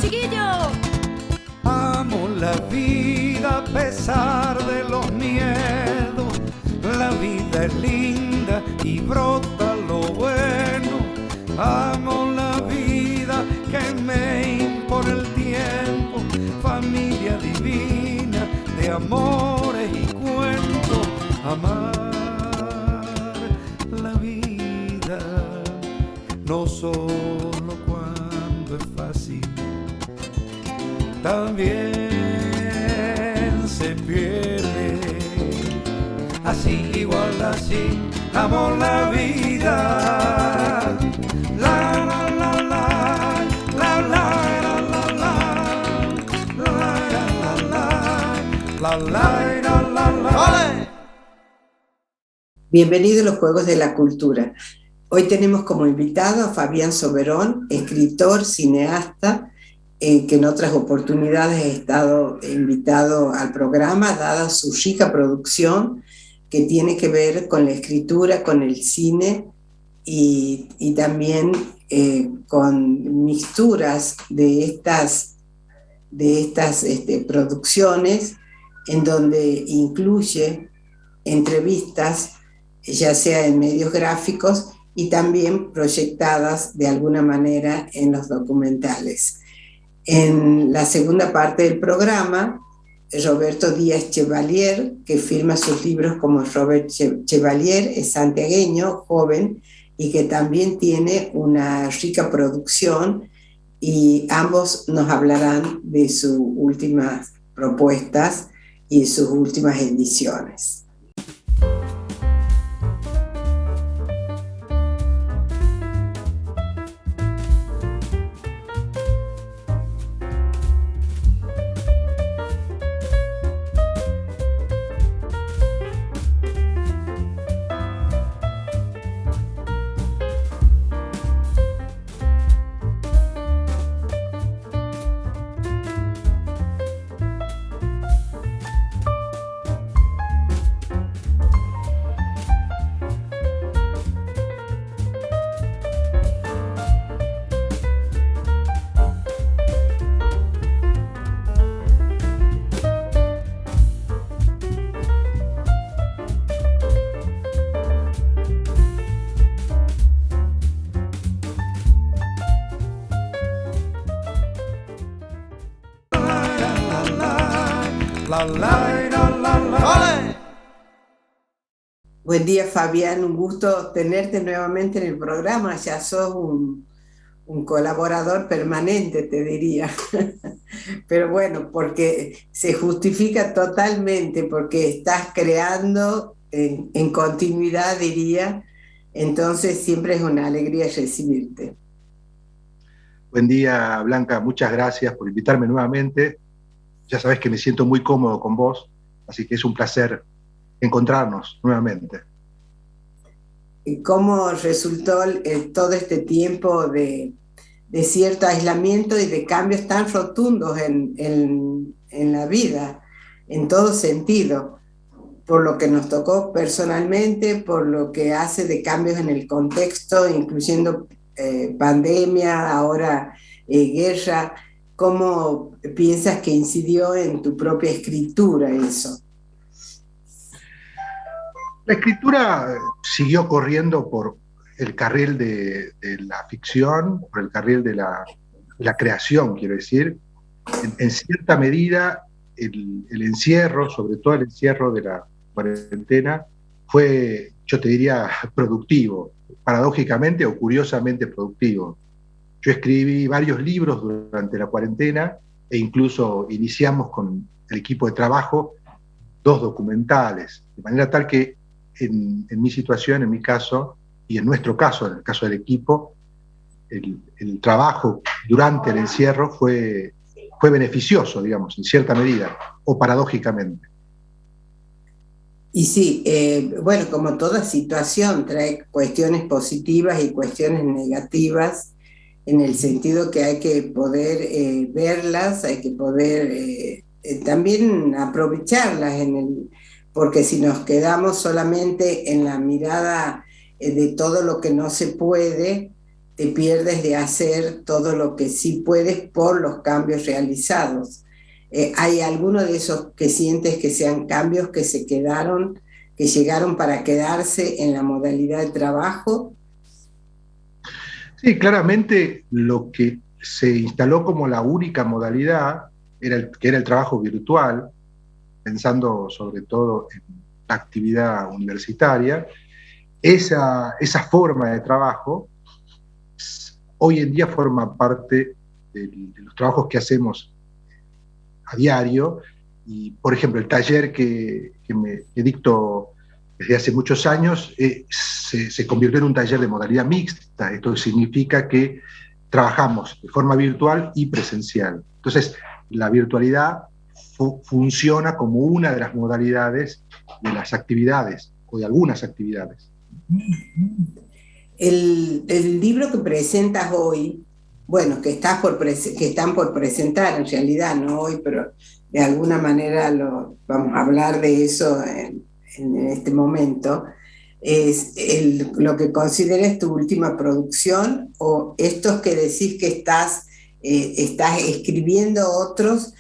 chiquillos! Amo la vida a pesar de los miedos. La vida es linda y brota lo bueno. Amo la vida que me impone el tiempo. Familia divina de amores y cuentos. Amar la vida no solo cuando es fácil, también se pierde. Así, igual así, amo la vida. La la la la, la la la la, la la la, la la. Bienvenido a los Juegos de la Cultura. Hoy tenemos como invitado a Fabián Soberón, escritor, cineasta, que en otras oportunidades ha estado invitado al programa, dada su rica producción que tiene que ver con la escritura, con el cine y también con mixturas de estas producciones en donde incluye entrevistas, ya sea en medios gráficos y también proyectadas de alguna manera en los documentales. En la segunda parte del programa, Roberto Díaz Chevalier, que firma sus libros como Robert Chevalier, es santiagueño, joven, y que también tiene una rica producción, y ambos nos hablarán de sus últimas propuestas y sus últimas ediciones. Buen día, Fabián, un gusto tenerte nuevamente en el programa. Ya sos un colaborador permanente, te diría. Pero bueno, porque se justifica totalmente, porque estás creando en continuidad, diría. Entonces siempre es una alegría recibirte. Buen día, Blanca, muchas gracias por invitarme nuevamente. Ya sabes que me siento muy cómodo con vos, así que es un placer encontrarnos nuevamente. ¿Cómo resultó todo este tiempo de cierto aislamiento y de cambios tan rotundos en la vida, en todo sentido? Por lo que nos tocó personalmente, por lo que hace de cambios en el contexto, incluyendo pandemia, ahora guerra. ¿Cómo piensas que incidió en tu propia escritura eso? La escritura siguió corriendo por el carril de la ficción, por el carril de la creación, quiero decir. En cierta medida, el encierro, sobre todo el encierro de la cuarentena, fue, yo te diría, productivo, paradójicamente o curiosamente productivo. Yo escribí varios libros durante la cuarentena e incluso iniciamos con el equipo de trabajo 2 documentales, de manera tal que en mi situación, en mi caso, y en nuestro caso, en el caso del equipo, el trabajo durante el encierro fue beneficioso, digamos, en cierta medida, o paradójicamente. Y sí, bueno, como toda situación trae cuestiones positivas y cuestiones negativas, en el sentido que hay que poder verlas, hay que poder también aprovecharlas, porque si nos quedamos solamente en la mirada de todo lo que no se puede, te pierdes de hacer todo lo que sí puedes por los cambios realizados. ¿Hay alguno de esos que sientes que sean cambios que se quedaron, que llegaron para quedarse en la modalidad de trabajo? Sí, claramente lo que se instaló como la única modalidad que era el trabajo virtual, pensando sobre todo en la actividad universitaria. Esa forma de trabajo hoy en día forma parte de los trabajos que hacemos a diario. Y, por ejemplo, el taller que dicto desde hace muchos años se convirtió en un taller de modalidad mixta. Esto significa que trabajamos de forma virtual y presencial. Entonces, la virtualidad funciona como una de las modalidades de las actividades o de algunas actividades. El libro que presentas hoy, bueno, que están por presentar en realidad, no hoy, pero de alguna manera vamos a hablar de eso en este momento, es lo que consideres tu última producción, o estos que decís que estás escribiendo otros.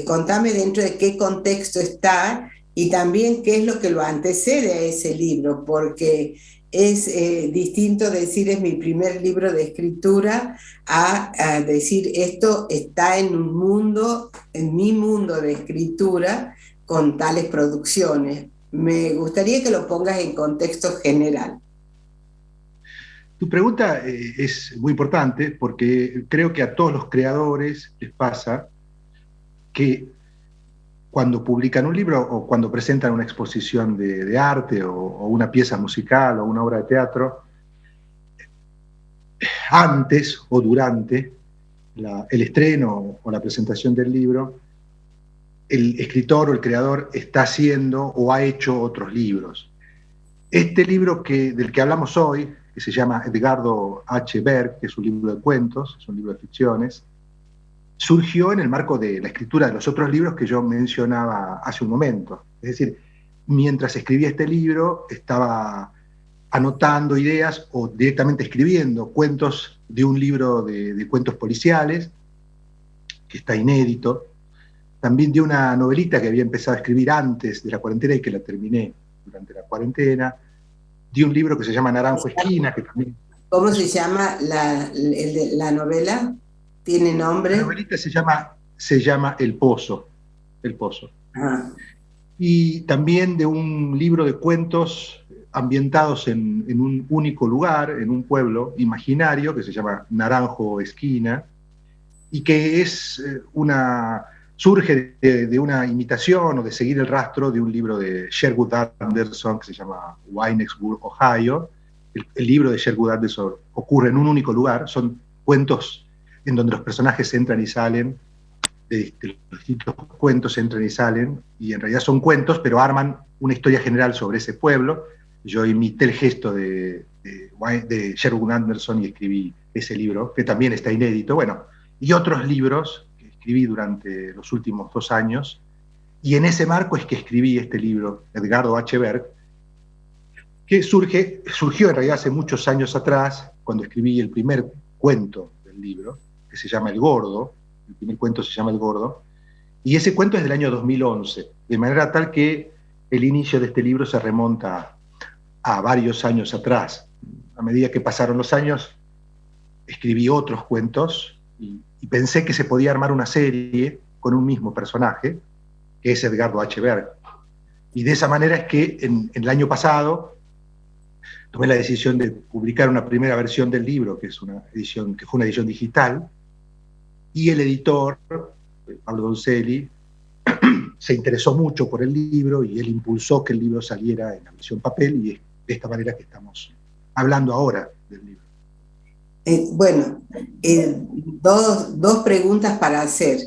Contame dentro de qué contexto está y también qué es lo que lo antecede a ese libro, porque es distinto decir es mi primer libro de escritura a decir esto está en un mundo, en mi mundo de escritura con tales producciones. Me gustaría que lo pongas en contexto general. Tu pregunta es muy importante porque creo que a todos los creadores les pasa que cuando publican un libro o cuando presentan una exposición de arte o una pieza musical o una obra de teatro, antes o durante el estreno o la presentación del libro, el escritor o el creador está haciendo o ha hecho otros libros. Este libro del que hablamos hoy, que se llama Edgardo H. Berg, que es un libro de cuentos, es un libro de ficciones, surgió en el marco de la escritura de los otros libros que yo mencionaba hace un momento. Es decir, mientras escribía este libro, estaba anotando ideas o directamente escribiendo cuentos de un libro de cuentos policiales, que está inédito, también de una novelita que había empezado a escribir antes de la cuarentena y que la terminé durante la cuarentena, de un libro que se llama Naranjo Esquina, que también... ¿Cómo se llama la novela? ¿Tiene nombre? La novelita se llama El Pozo. El Pozo. Ah. Y también de un libro de cuentos ambientados en un único lugar, en un pueblo imaginario que se llama Naranjo Esquina, y que surge de una imitación o de seguir el rastro de un libro de Sherwood Anderson que se llama Winesburg, Ohio. El libro de Sherwood Anderson ocurre en un único lugar, son cuentos en donde los personajes entran y salen, de los distintos cuentos entran y salen, y en realidad son cuentos, pero arman una historia general sobre ese pueblo. Yo imité el gesto de Sherwood Anderson y escribí ese libro, que también está inédito, bueno, y otros libros que escribí durante los últimos 2 años, y en ese marco es que escribí este libro, Edgardo H. Berg, que surgió en realidad hace muchos años atrás, cuando escribí el primer cuento del libro, que se llama El Gordo. El primer cuento se llama El Gordo, y ese cuento es del año 2011, de manera tal que el inicio de este libro se remonta a varios años atrás. A medida que pasaron los años, escribí otros cuentos y pensé que se podía armar una serie con un mismo personaje, que es Edgardo H. Berg. Y de esa manera es que en el año pasado tomé la decisión de publicar una primera versión del libro, que fue una edición digital, y el editor, Pablo Donzelli, se interesó mucho por el libro y él impulsó que el libro saliera en la versión papel, y es de esta manera que estamos hablando ahora del libro. Dos preguntas para hacer.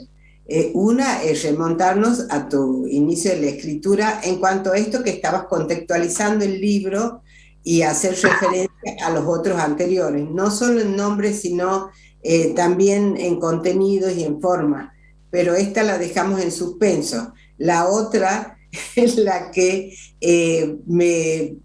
Una es remontarnos a tu inicio de la escritura en cuanto a esto que estabas contextualizando el libro y hacer referencia a los otros anteriores, no solo en nombre, sino también en contenidos y en forma, pero esta la dejamos en suspenso. La otra es la que me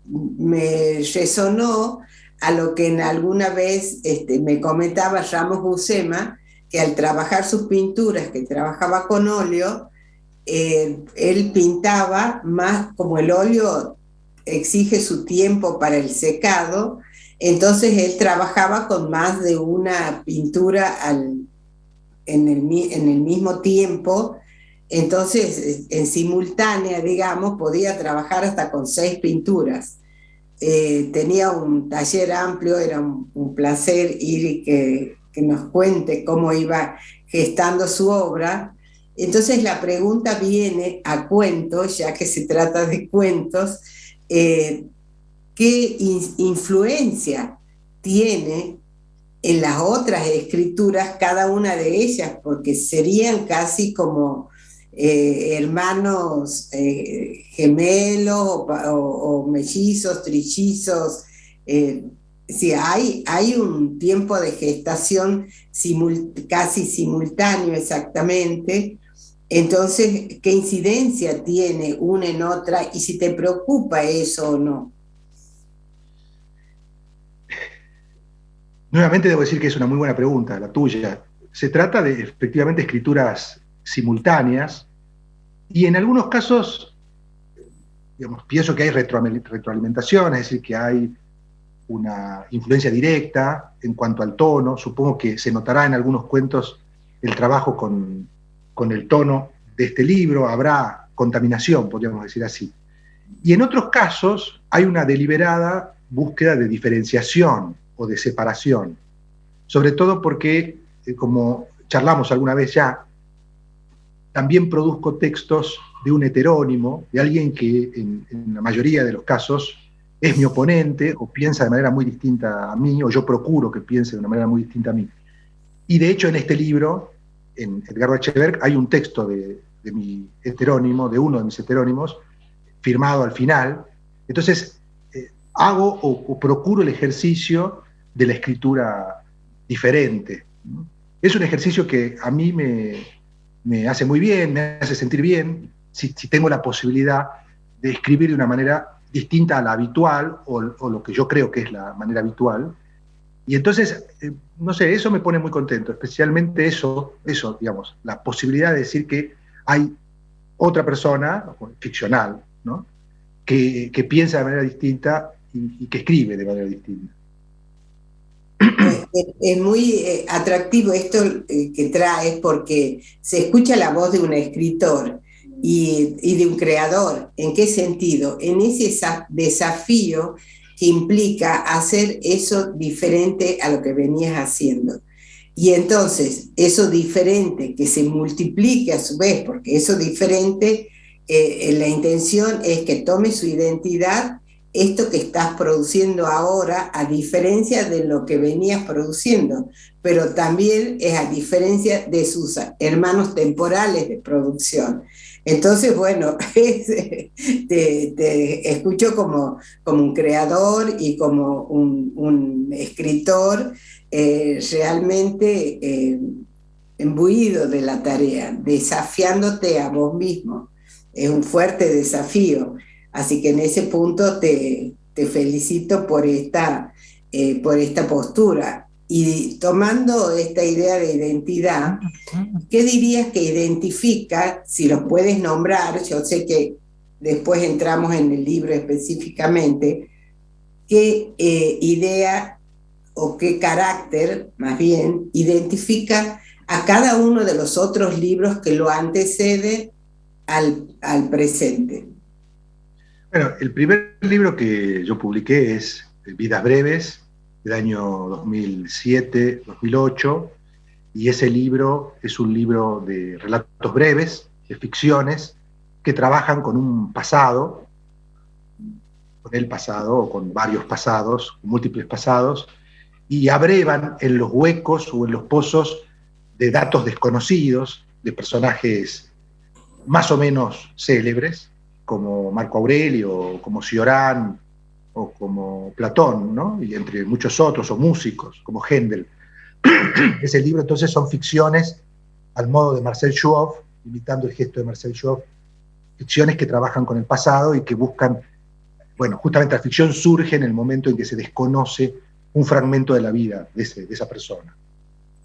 resonó a lo que en alguna vez me comentaba Ramos Buscema, que al trabajar sus pinturas, que trabajaba con óleo, él pintaba más como el óleo exige su tiempo para el secado, entonces él trabajaba con más de una pintura en el mismo tiempo, entonces en simultánea, digamos, podía trabajar hasta con 6 pinturas. Tenía un taller amplio, era un placer ir y que nos cuente cómo iba gestando su obra. Entonces la pregunta viene a cuentos, ya que se trata de cuentos, ¿qué influencia tiene en las otras escrituras cada una de ellas? Porque serían casi como hermanos gemelos o mellizos, trillizos. Sí, hay un tiempo de gestación casi simultáneo exactamente. Entonces, ¿qué incidencia tiene una en otra? Y si te preocupa eso o no. Nuevamente debo decir que es una muy buena pregunta, la tuya. Se trata de efectivamente escrituras simultáneas y en algunos casos, digamos, pienso que hay retroalimentación, es decir, que hay una influencia directa en cuanto al tono. Supongo que se notará en algunos cuentos el trabajo con el tono de este libro, habrá contaminación, podríamos decir así. Y en otros casos hay una deliberada búsqueda de diferenciación o de separación, sobre todo porque, como charlamos alguna vez ya, también produzco textos de un heterónimo, de alguien que en la mayoría de los casos es mi oponente o piensa de manera muy distinta a mí, o yo procuro que piense de una manera muy distinta a mí. Y de hecho en este libro, en Edgardo Echeverg, hay un texto de mi heterónimo, de uno de mis heterónimos, firmado al final. Entonces, hago o procuro el ejercicio de la escritura diferente. Es un ejercicio que a mí me hace muy bien, me hace sentir bien, si tengo la posibilidad de escribir de una manera distinta a la habitual, o lo que yo creo que es la manera habitual. Y entonces, no sé, eso me pone muy contento, especialmente eso, digamos, la posibilidad de decir que hay otra persona, ficcional, ¿no?, que piensa de manera distinta y que escribe de manera distinta. Es muy atractivo esto que traes, porque se escucha la voz de un escritor y de un creador. ¿En qué sentido? En ese desafío que implica hacer eso diferente a lo que venías haciendo. Y entonces, eso diferente que se multiplique a su vez, porque eso diferente, la intención es que tome su identidad esto que estás produciendo ahora, a diferencia de lo que venías produciendo, pero también es a diferencia de sus hermanos temporales de producción. Entonces, bueno, te escucho como un creador y como un escritor realmente imbuido de la tarea, desafiándote a vos mismo. Es un fuerte desafío. Así que en ese punto te felicito por esta postura. Y tomando esta idea de identidad, ¿qué dirías que identifica, si los puedes nombrar? Yo sé que después entramos en el libro específicamente, ¿qué idea o qué carácter, más bien, identifica a cada uno de los otros libros que lo anteceden al presente? Bueno, el primer libro que yo publiqué es Vidas Breves, del año 2007-2008, y ese libro es un libro de relatos breves, de ficciones, que trabajan con un pasado, con el pasado o con varios pasados, múltiples pasados, y abrevan en los huecos o en los pozos de datos desconocidos, de personajes más o menos célebres, como Marco Aurelio, como Cioran, o como Platón, ¿no?, y entre muchos otros, o músicos, como Händel. Ese libro entonces son ficciones al modo de Marcel Chouoff, imitando el gesto de Marcel Chouoff, ficciones que trabajan con el pasado y que buscan, bueno, justamente la ficción surge en el momento en que se desconoce un fragmento de la vida de esa persona.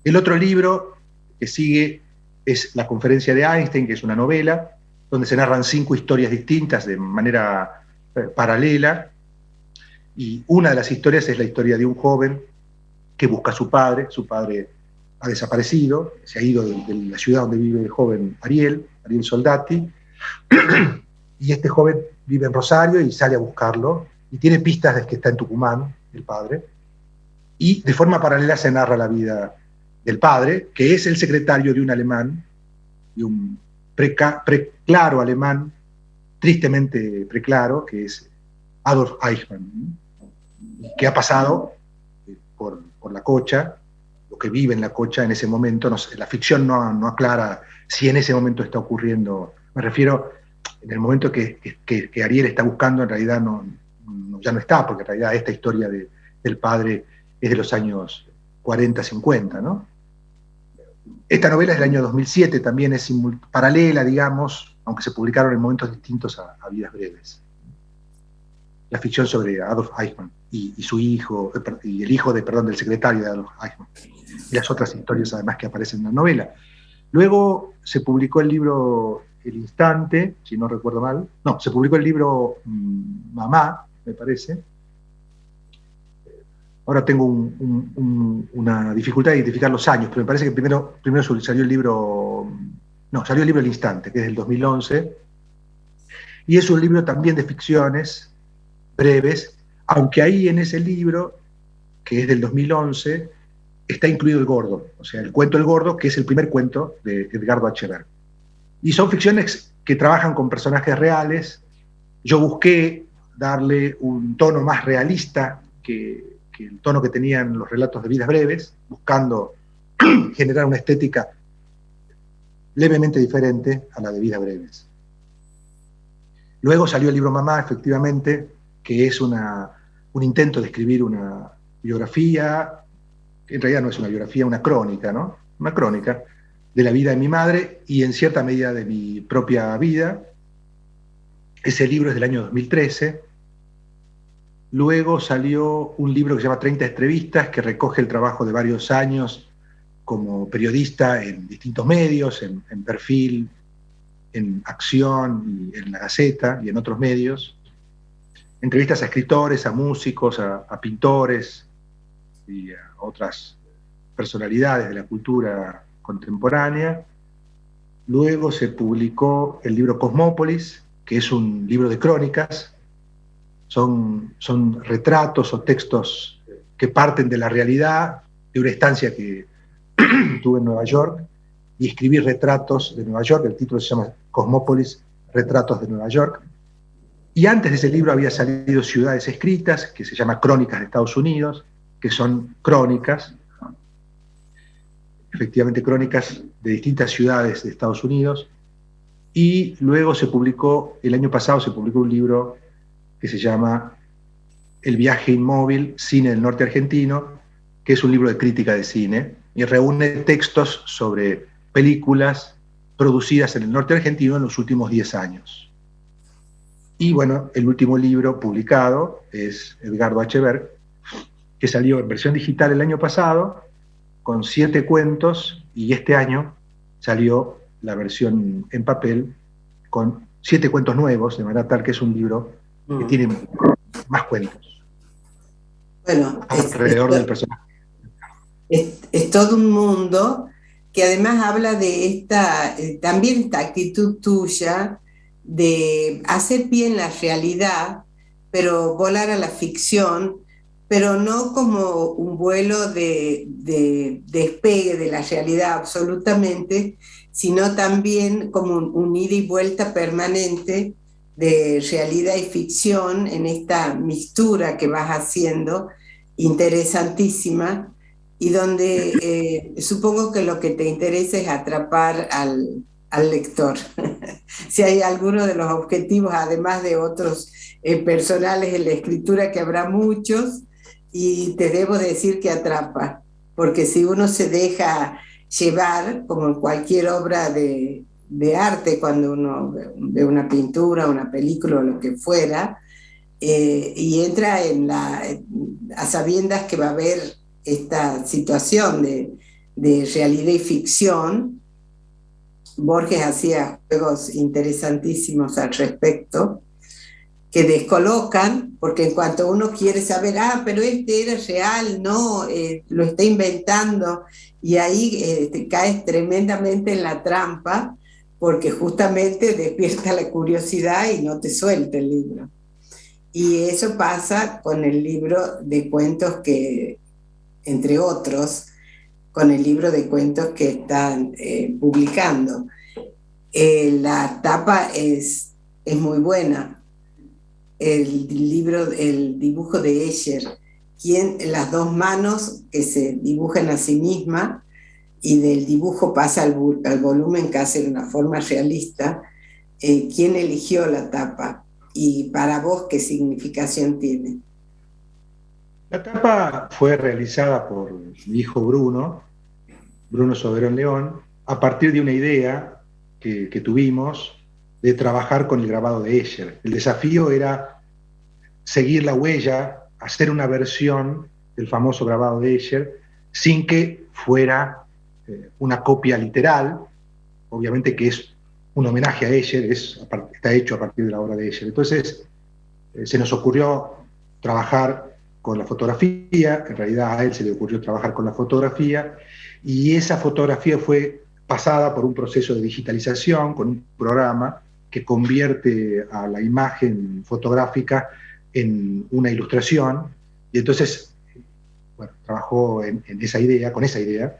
El otro libro que sigue es La conferencia de Einstein, que es una novela, donde se narran 5 historias distintas de manera paralela, y una de las historias es la historia de un joven que busca a su padre ha desaparecido, se ha ido de la ciudad donde vive el joven Ariel Soldati, y este joven vive en Rosario y sale a buscarlo, y tiene pistas de que está en Tucumán, el padre, y de forma paralela se narra la vida del padre, que es el secretario de un alemán, de un preclaro alemán, tristemente preclaro, que es Adolf Eichmann, que ha pasado por la Cocha, lo que vive en la Cocha en ese momento. La ficción no aclara si en ese momento está ocurriendo, me refiero, en el momento que Ariel está buscando, en realidad ya no está, porque en realidad esta historia del padre es de los años 40, 50, ¿no? Esta novela es del año 2007, también es paralela, digamos, aunque se publicaron en momentos distintos a Vidas Breves. La ficción sobre Adolf Eichmann y su hijo, y el hijo del secretario de Adolf Eichmann, y las otras historias además que aparecen en la novela. Luego se publicó el libro El Instante, si no recuerdo mal, no, se publicó el libro Mamá, me parece. Ahora tengo una dificultad de identificar los años, pero me parece que primero salió el libro, salió el libro El Instante, que es del 2011, y es un libro también de ficciones breves, aunque ahí en ese libro, que es del 2011, está incluido El Gordo, o sea, el cuento El Gordo, que es el primer cuento de Edgardo H. Berg. Y son ficciones que trabajan con personajes reales. Yo busqué darle un tono más realista que el tono que tenían los relatos de Vidas Breves, buscando generar una estética levemente diferente a la de Vidas Breves. Luego salió el libro Mamá, efectivamente, que es un intento de escribir una biografía, que en realidad no es una biografía, una crónica, ¿no? Una crónica de la vida de mi madre y en cierta medida de mi propia vida. Ese libro es del año 2013. Luego salió un libro que se llama 30 entrevistas, que recoge el trabajo de varios años como periodista en distintos medios, en Perfil, en Acción, y en La Gaceta y en otros medios. Entrevistas a escritores, a músicos, a pintores y a otras personalidades de la cultura contemporánea. Luego se publicó el libro Cosmópolis, que es un libro de crónicas. Son retratos o textos que parten de la realidad, de una estancia que tuve en Nueva York, y escribí retratos de Nueva York. El título se llama Cosmópolis, Retratos de Nueva York. Y antes de ese libro había salido Ciudades Escritas, que se llama Crónicas de Estados Unidos, que son crónicas, efectivamente crónicas de distintas ciudades de Estados Unidos. Y luego el año pasado se publicó un libro que se llama El viaje inmóvil, cine del norte argentino, que es un libro de crítica de cine, y reúne textos sobre películas producidas en el norte argentino en los últimos 10 años. Y bueno, el último libro publicado es Edgardo H. Berg, que salió en versión digital el año pasado, con 7 cuentos, y este año salió la versión en papel con 7 cuentos nuevos, de manera tal que es un libro que tiene más cuentos. Bueno, alrededor del personaje. Es todo un mundo que además habla de también esta actitud tuya de hacer bien la realidad, pero volar a la ficción, pero no como un vuelo de despegue de la realidad absolutamente, sino también como un ida y vuelta permanente de realidad y ficción en esta mixtura que vas haciendo, interesantísima, y donde supongo que lo que te interesa es atrapar al lector. Si hay alguno de los objetivos, además de otros personales en la escritura, que habrá muchos, y te debo decir que atrapa, porque si uno se deja llevar, como en cualquier obra de arte, cuando uno ve una pintura, una película o lo que fuera, y entra a sabiendas que va a haber esta situación de realidad y ficción. Borges hacía juegos interesantísimos al respecto, que descolocan, porque en cuanto uno quiere saber, pero este era real, no, lo está inventando, y ahí te caes tremendamente en la trampa, porque justamente despierta la curiosidad y no te suelta el libro. Y eso pasa con el libro de cuentos que, entre otros, con el libro de cuentos que están publicando. La tapa es muy buena. El dibujo de Escher, las dos manos que se dibujan a sí misma, y del dibujo pasa al volumen casi de una forma realista. ¿Quién eligió la tapa? Y para vos, ¿qué significación tiene? La tapa fue realizada por mi hijo Bruno Soberón León, a partir de una idea que tuvimos de trabajar con el grabado de Escher. El desafío era seguir la huella, hacer una versión del famoso grabado de Escher sin que fuera una copia literal, obviamente que es un homenaje a Escher, está hecho a partir de la obra de Escher. Entonces se nos ocurrió trabajar con la fotografía, en realidad a él se le ocurrió trabajar con la fotografía, y esa fotografía fue pasada por un proceso de digitalización con un programa que convierte a la imagen fotográfica en una ilustración, y entonces trabajó con esa idea,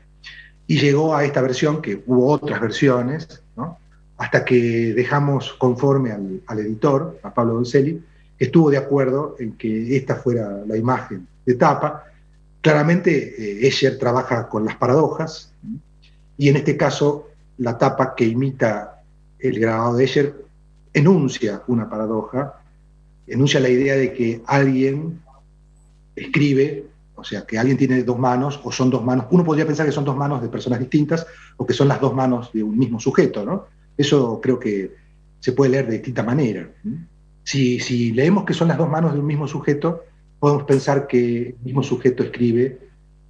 y llegó a esta versión, que hubo otras versiones, ¿no? Hasta que dejamos conforme al editor, a Pablo Donzelli, que estuvo de acuerdo en que esta fuera la imagen de tapa. Claramente Escher trabaja con las paradojas, y en este caso la tapa que imita el grabado de Escher enuncia una paradoja, enuncia la idea de que alguien escribe, o sea, que alguien tiene dos manos, o son dos manos. Uno podría pensar que son dos manos de personas distintas, o que son las dos manos de un mismo sujeto, ¿no? Eso creo que se puede leer de distinta manera. Si leemos que son las dos manos de un mismo sujeto, podemos pensar que el mismo sujeto escribe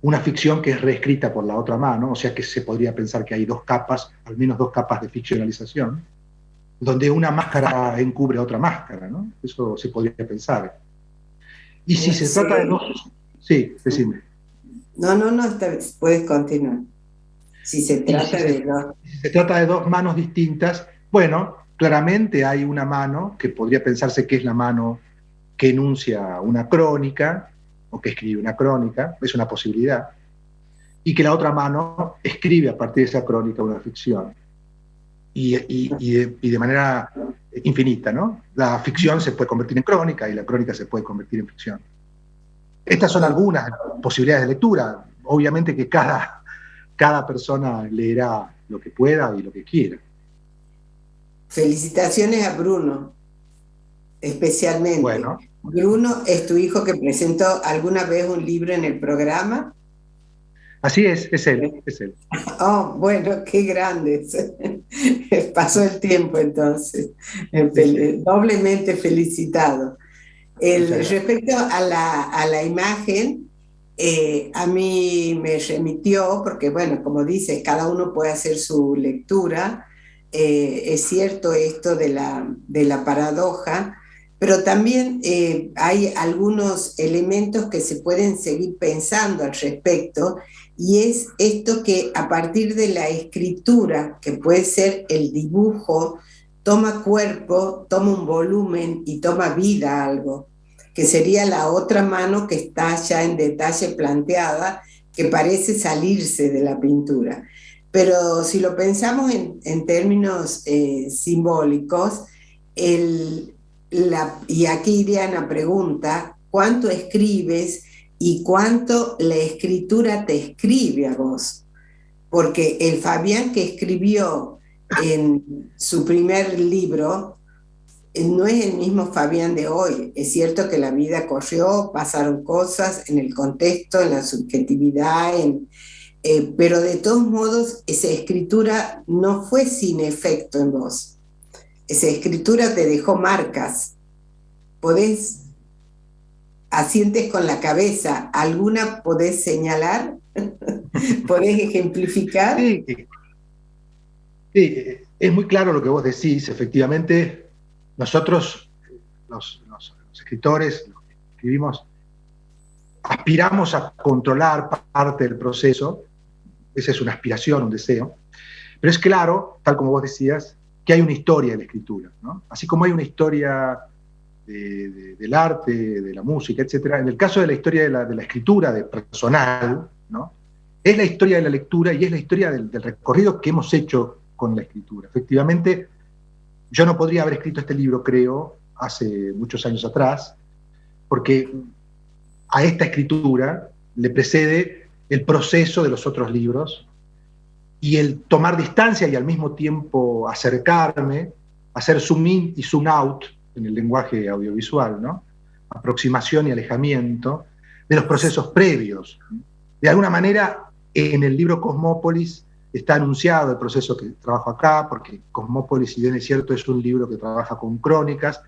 una ficción que es reescrita por la otra mano, o sea que se podría pensar que hay dos capas, al menos dos capas de ficcionalización, donde una máscara encubre a otra máscara, ¿no? Eso se podría pensar. Y si se trata de dos... Sí, decime. No, puedes continuar. Si se trata si se trata de dos manos distintas, bueno, claramente hay una mano que podría pensarse que es la mano que enuncia una crónica, o que escribe una crónica, es una posibilidad, y que la otra mano escribe a partir de esa crónica una ficción. Y de manera infinita, ¿no? La ficción se puede convertir en crónica y la crónica se puede convertir en ficción. Estas son algunas posibilidades de lectura. Obviamente que cada persona leerá lo que pueda y lo que quiera. Felicitaciones a Bruno, especialmente. Bueno. Bruno es tu hijo que presentó alguna vez un libro en el programa. Así es él. Oh, bueno, qué grande. Pasó el tiempo entonces. Doblemente felicitado. Respecto a la imagen, a mí me remitió, porque bueno, como dices, cada uno puede hacer su lectura. Es cierto esto de la paradoja, pero también hay algunos elementos que se pueden seguir pensando al respecto, y es esto que a partir de la escritura, que puede ser el dibujo, toma cuerpo, toma un volumen y toma vida a algo, que sería la otra mano que está ya en detalle planteada, que parece salirse de la pintura. Pero si lo pensamos en términos simbólicos, y aquí iría una pregunta: ¿cuánto escribes y cuánto la escritura te escribe a vos? Porque el Fabián que escribió en su primer libro no es el mismo Fabián de hoy. Es cierto que la vida corrió, pasaron cosas en el contexto, en la subjetividad, pero de todos modos esa escritura no fue sin efecto en vos. Esa escritura te dejó marcas. ¿Podés asientes con la cabeza. ¿Alguna podés señalar? ¿Podés ejemplificar? Sí, sí, es muy claro lo que vos decís. Efectivamente, nosotros, los escritores, los que escribimos, aspiramos a controlar parte del proceso. Esa es una aspiración, un deseo. Pero es claro, tal como vos decías, que hay una historia de la escritura, ¿no? Así como hay una historia del arte, de la música, etc. En el caso de la historia de la escritura de personal, ¿no? Es la historia de la lectura y es la historia del recorrido que hemos hecho con la escritura. Efectivamente, yo no podría haber escrito este libro, creo, hace muchos años atrás, porque a esta escritura le precede el proceso de los otros libros y el tomar distancia y al mismo tiempo acercarme, hacer zoom in y zoom out en el lenguaje audiovisual, ¿no? Aproximación y alejamiento de los procesos previos. De alguna manera, en el libro Cosmópolis está anunciado el proceso que trabajo acá, porque Cosmópolis, si bien es cierto, es un libro que trabaja con crónicas.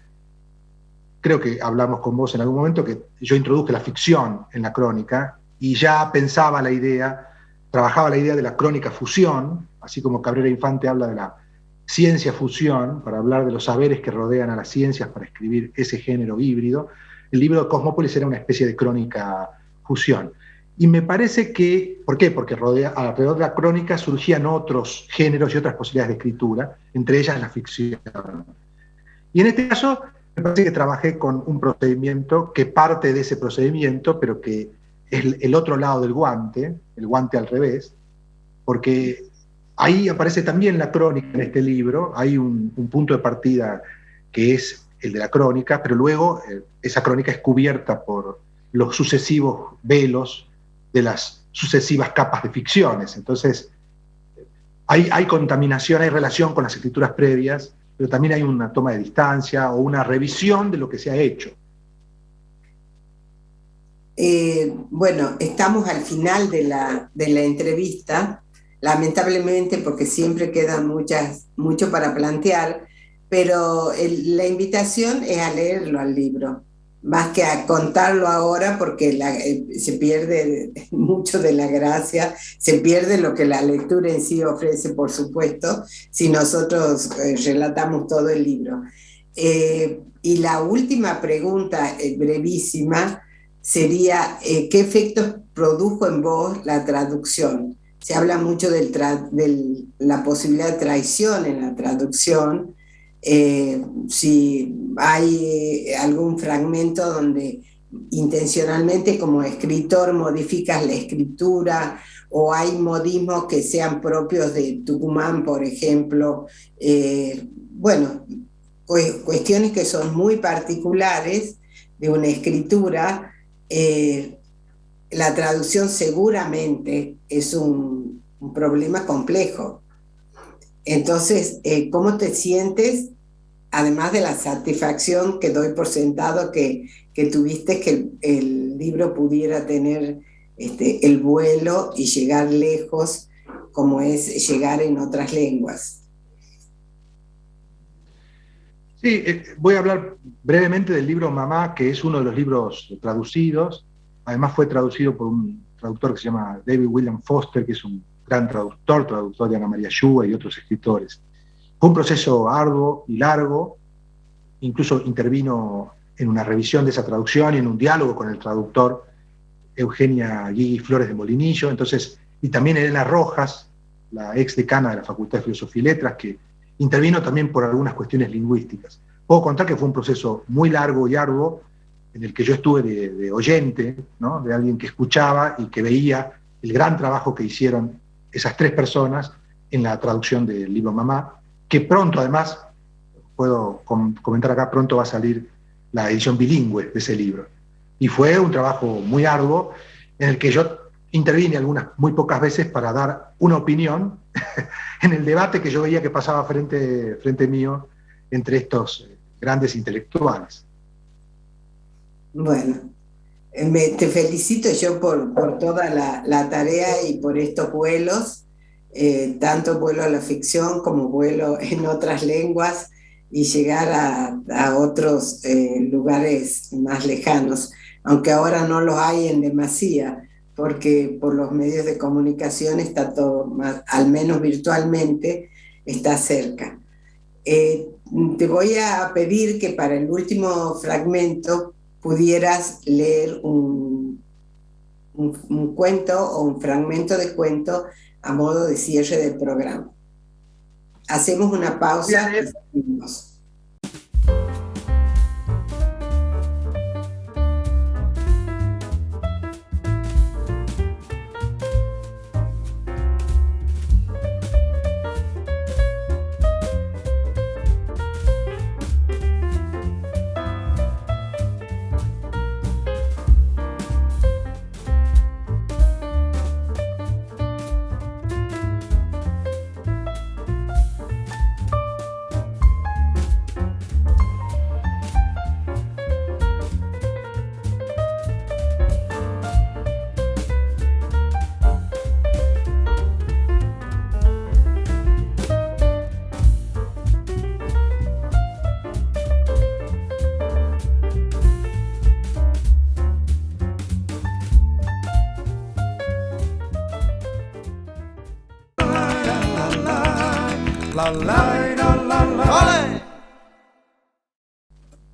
Creo que hablamos con vos en algún momento que yo introduje la ficción en la crónica y ya pensaba la idea, trabajaba la idea de la crónica fusión, así como Cabrera Infante habla de la ciencia fusión, para hablar de los saberes que rodean a las ciencias para escribir ese género híbrido. El libro de Cosmópolis era una especie de crónica fusión. Y me parece que, ¿por qué? Porque alrededor de la crónica surgían otros géneros y otras posibilidades de escritura, entre ellas la ficción. Y en este caso, me parece que trabajé con un procedimiento que parte de ese procedimiento, pero que es el otro lado del guante, el guante al revés, porque ahí aparece también la crónica en este libro, hay un punto de partida que es el de la crónica, pero luego esa crónica es cubierta por los sucesivos velos de las sucesivas capas de ficciones. Entonces, hay contaminación, hay relación con las escrituras previas, pero también hay una toma de distancia o una revisión de lo que se ha hecho. Bueno, estamos al final de la entrevista, lamentablemente porque siempre queda mucho para plantear, pero la invitación es a leerlo al libro, más que a contarlo ahora porque se pierde mucho de la gracia, se pierde lo que la lectura en sí ofrece, por supuesto, si nosotros relatamos todo el libro. Y la última pregunta, brevísima, sería ¿qué efectos produjo en vos la traducción? Se habla mucho de la posibilidad de traición en la traducción. Si hay algún fragmento donde intencionalmente como escritor modificas la escritura o hay modismos que sean propios de Tucumán, por ejemplo. Bueno, cuestiones que son muy particulares de una escritura. La traducción seguramente es un problema complejo. Entonces, ¿cómo te sientes? Además de la satisfacción que doy por sentado que tuviste que el libro pudiera tener el vuelo y llegar lejos, como es llegar en otras lenguas. Sí, voy a hablar brevemente del libro Mamá, que es uno de los libros traducidos. Además fue traducido por un traductor que se llama David William Foster, que es un gran traductor de Ana María Yúa y otros escritores. Fue un proceso arduo y largo, incluso intervino en una revisión de esa traducción y en un diálogo con el traductor Eugenia Guigui Flores de Molinillo, y también Elena Rojas, la ex decana de la Facultad de Filosofía y Letras, que intervino también por algunas cuestiones lingüísticas. Puedo contar que fue un proceso muy largo y arduo, en el que yo estuve de oyente, ¿no? De alguien que escuchaba y que veía el gran trabajo que hicieron esas tres personas en la traducción del libro Mamá, que pronto, además, puedo comentar acá, pronto va a salir la edición bilingüe de ese libro. Y fue un trabajo muy arduo, en el que yo intervine algunas muy pocas veces para dar una opinión en el debate que yo veía que pasaba frente mío entre estos grandes intelectuales. Bueno, te felicito yo por toda la tarea y por estos vuelos, tanto vuelo a la ficción como vuelo en otras lenguas y llegar a otros lugares más lejanos. aunque ahora no los hay en demasía, porque por los medios de comunicación está todo, al menos virtualmente, está cerca. Te voy a pedir que para el último fragmento pudieras leer un cuento o un fragmento de cuento a modo de cierre del programa. Hacemos una pausa y seguimos.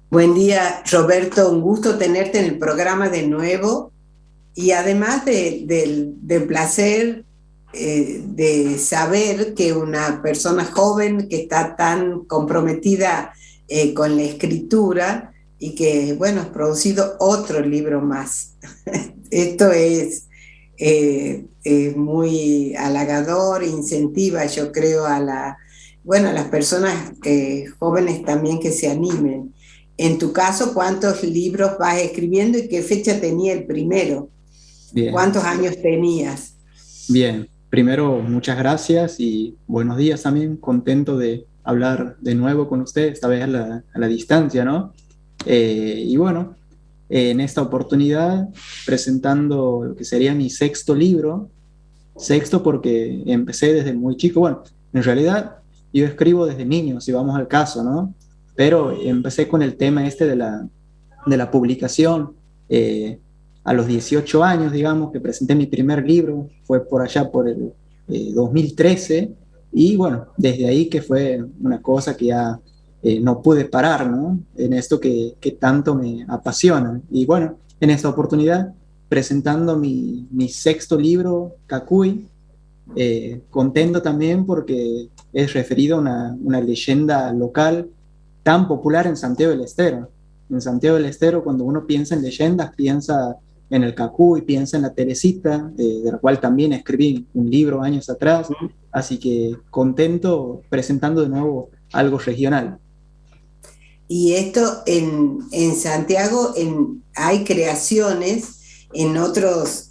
Buen día, Roberto, un gusto tenerte en el programa de nuevo y además del placer de saber que una persona joven que está tan comprometida con la escritura y que, bueno, has producido otro libro más. Esto es muy halagador, incentiva, yo creo, a las personas jóvenes también que se animen. En tu caso, ¿cuántos libros vas escribiendo y qué fecha tenía el primero? Bien. ¿Cuántos años tenías? Bien, primero muchas gracias y buenos días también, contento de hablar de nuevo con usted, esta vez a la distancia, ¿no? Y bueno, en esta oportunidad presentando lo que sería mi sexto libro, sexto porque empecé desde muy chico, bueno, en realidad yo escribo desde niño, si vamos al caso, ¿no? Pero empecé con el tema este de la publicación a los 18 años, digamos, que presenté mi primer libro, fue por allá por el 2013, y bueno, desde ahí que fue una cosa que ya no pude parar, ¿no? En esto que tanto me apasiona. Y bueno, en esta oportunidad, presentando mi sexto libro, Cacuy, contento también porque es referido a una leyenda local tan popular en Santiago del Estero. En Santiago del Estero, cuando uno piensa en leyendas, piensa en el Cacuy, piensa en la Teresita, de la cual también escribí un libro años atrás, así que contento presentando de nuevo algo regional. Y esto en Santiago hay creaciones en otros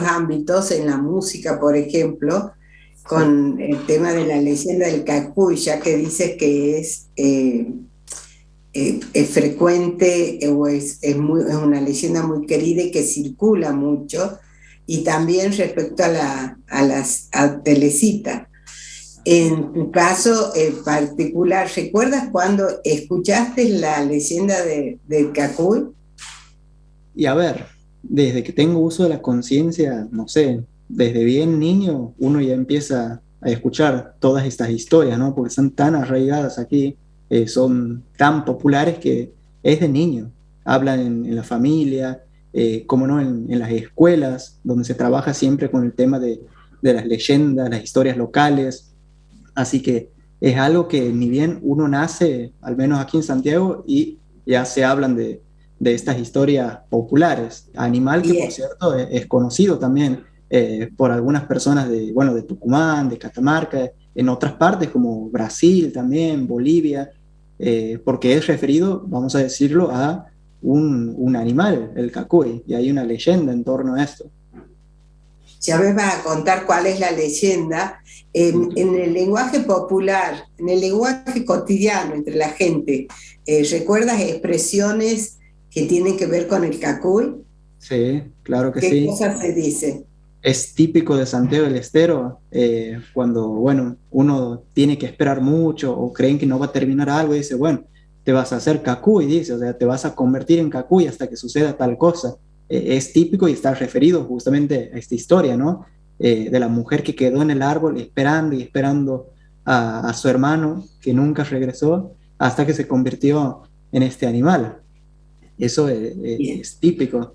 ámbitos, en la música, por ejemplo, con el tema de la leyenda del Cacuy, ya que dices que es frecuente o es una leyenda muy querida y que circula mucho, y también respecto a Teresita. En tu caso particular, ¿recuerdas cuando escuchaste la leyenda del Cacuy? Y a ver, desde que tengo uso de la conciencia, no sé, desde bien niño uno ya empieza a escuchar todas estas historias, ¿no? Porque son tan arraigadas aquí, son tan populares que es de niño. Hablan en la familia, como no, en las escuelas, donde se trabaja siempre con el tema de las leyendas, las historias locales. Así que es algo que ni bien uno nace, al menos aquí en Santiago, y ya se hablan de estas historias populares. Animal que, por cierto, es conocido también por algunas personas de Tucumán, de Catamarca, en otras partes como Brasil también, Bolivia, porque es referido, vamos a decirlo, a un animal, el cacuy, y hay una leyenda en torno a esto. Ya me vas a contar cuál es la leyenda. En el lenguaje popular, en el lenguaje cotidiano entre la gente, ¿recuerdas expresiones que tienen que ver con el cacuy? Sí, claro que sí. ¿Qué cosas se dicen? Es típico de Santiago del Estero, cuando, uno tiene que esperar mucho o creen que no va a terminar algo y dice, bueno, te vas a hacer cacuy, dice, o sea, te vas a convertir en cacuy hasta que suceda tal cosa. Es típico y está referido justamente a esta historia, ¿no? De la mujer que quedó en el árbol esperando y esperando a su hermano que nunca regresó hasta que se convirtió en este animal. Eso Bien. es típico.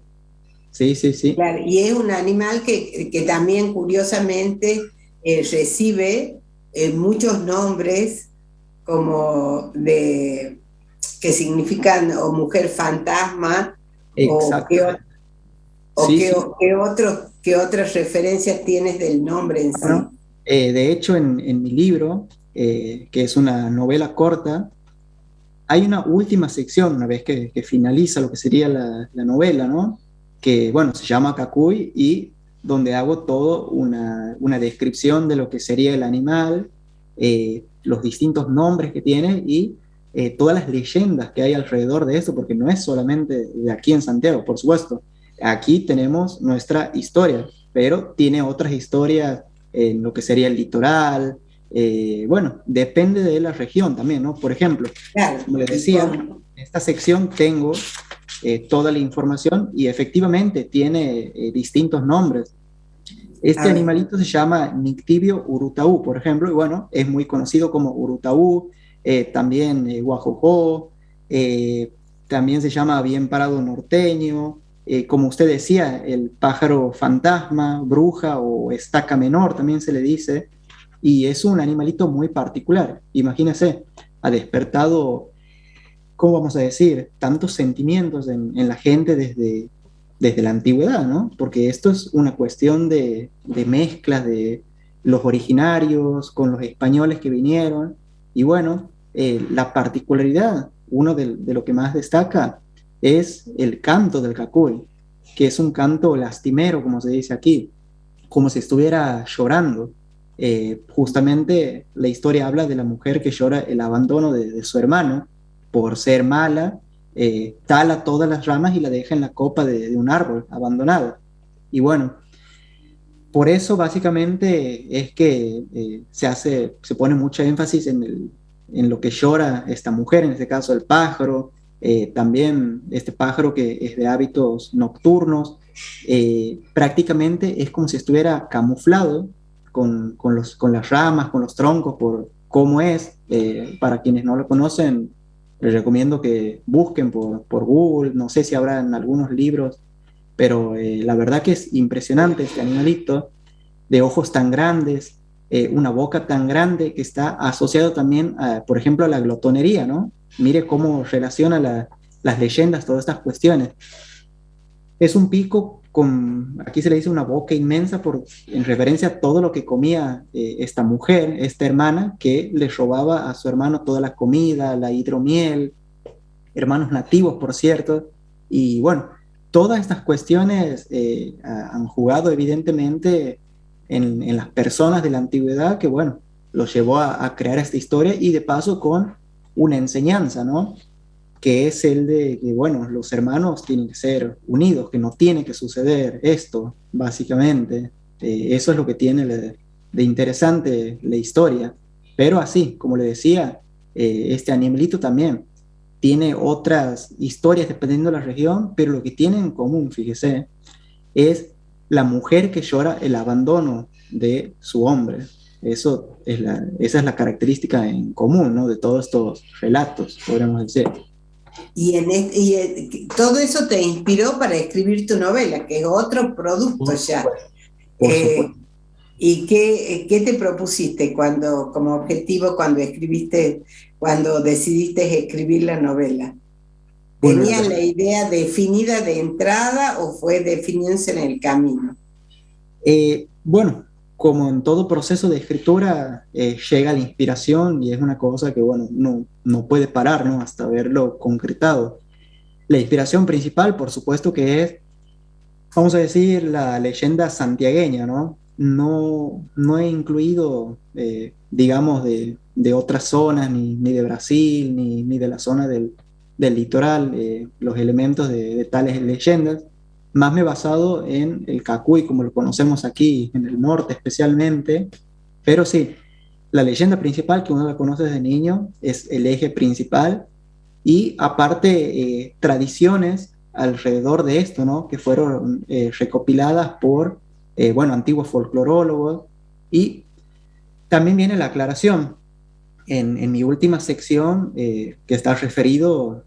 Sí, sí, sí. Claro, y es un animal que también curiosamente recibe muchos nombres como de que significan o mujer fantasma o qué, Exactamente. o Sí, qué, sí. qué otras referencias tienes del nombre en sí. Bueno, de hecho, en mi libro, que es una novela corta, hay una última sección, una vez que finaliza lo que sería la novela, ¿no? Que, bueno, se llama Cacuy y donde hago todo una descripción de lo que sería el animal, los distintos nombres que tiene y todas las leyendas que hay alrededor de esto, porque no es solamente de aquí en Santiago, por supuesto. Aquí tenemos nuestra historia, pero tiene otras historias en lo que sería el litoral. Bueno, depende de la región también, ¿no? Por ejemplo, Claro, como les y decía, en esta sección tengo toda la información y efectivamente tiene distintos nombres. Este a ver, animalito se llama Nictibio urutaú, por ejemplo, y bueno, es muy conocido como urutaú, también guajojó, eh, también se llama bien parado norteño, como usted decía, el pájaro fantasma, bruja o estaca menor también se le dice, y es un animalito muy particular. Imagínese, ha despertado, ¿cómo vamos a decir?, tantos sentimientos en la gente desde la antigüedad, ¿no? Porque esto es una cuestión de mezclas de los originarios con los españoles que vinieron. Y bueno, la particularidad, uno de lo que más destaca, es el canto del cacuy, que es un canto lastimero, como se dice aquí, como si estuviera llorando. Justamente la historia habla de la mujer que llora el abandono de su hermano por ser mala, tala todas las ramas y la deja en la copa de un árbol abandonado. Y bueno, por eso básicamente es que se pone mucha énfasis en lo que llora esta mujer, en este caso el pájaro, también este pájaro que es de hábitos nocturnos, prácticamente es como si estuviera camuflado con las ramas, con los troncos, por cómo es. Para quienes no lo conocen, les recomiendo que busquen por Google, no sé si habrá en algunos libros, pero la verdad que es impresionante este animalito, de ojos tan grandes, una boca tan grande que está asociado también, por ejemplo, a la glotonería, ¿no? Mire cómo relaciona las leyendas, todas estas cuestiones. Es un pico con, aquí se le dice una boca inmensa en referencia a todo lo que comía esta mujer, esta hermana, que le robaba a su hermano toda la comida, la hidromiel, hermanos nativos, por cierto. Y bueno, todas estas cuestiones han jugado evidentemente en las personas de la antigüedad que, bueno, los llevó a crear esta historia y de paso con una enseñanza, ¿no? Que es el de que, bueno, los hermanos tienen que ser unidos, que no tiene que suceder esto, básicamente. Eso es lo que tiene de interesante la historia. Pero así, como le decía, este animalito también tiene otras historias dependiendo de la región, pero lo que tienen en común, fíjese, es la mujer que llora el abandono de su hombre. Esa es la característica en común, ¿no? De todos estos relatos, podríamos decir. Todo eso te inspiró para escribir tu novela, que es otro producto Por ya. supuesto. Por Eh, supuesto. ¿Y qué te propusiste como objetivo cuando decidiste escribir la novela? Bueno, la ¿Tenías verdad, la idea definida de entrada o fue definiéndose en el camino? bueno, como en todo proceso de escritura, llega la inspiración y es una cosa que, bueno, no puede parar, ¿no? Hasta verlo concretado. La inspiración principal, por supuesto, que es, vamos a decir, la leyenda santiagueña, ¿no? No he incluido, digamos, de otras zonas, ni de Brasil, ni de la zona del litoral, los elementos de tales leyendas. Más me he basado en el Cacuy, como lo conocemos aquí, en el norte especialmente. Pero sí, la leyenda principal que uno la conoce desde niño es el eje principal y aparte tradiciones alrededor de esto, ¿no? Que fueron recopiladas por, bueno, antiguos folclorólogos. Y también viene la aclaración en mi última sección, que está referido,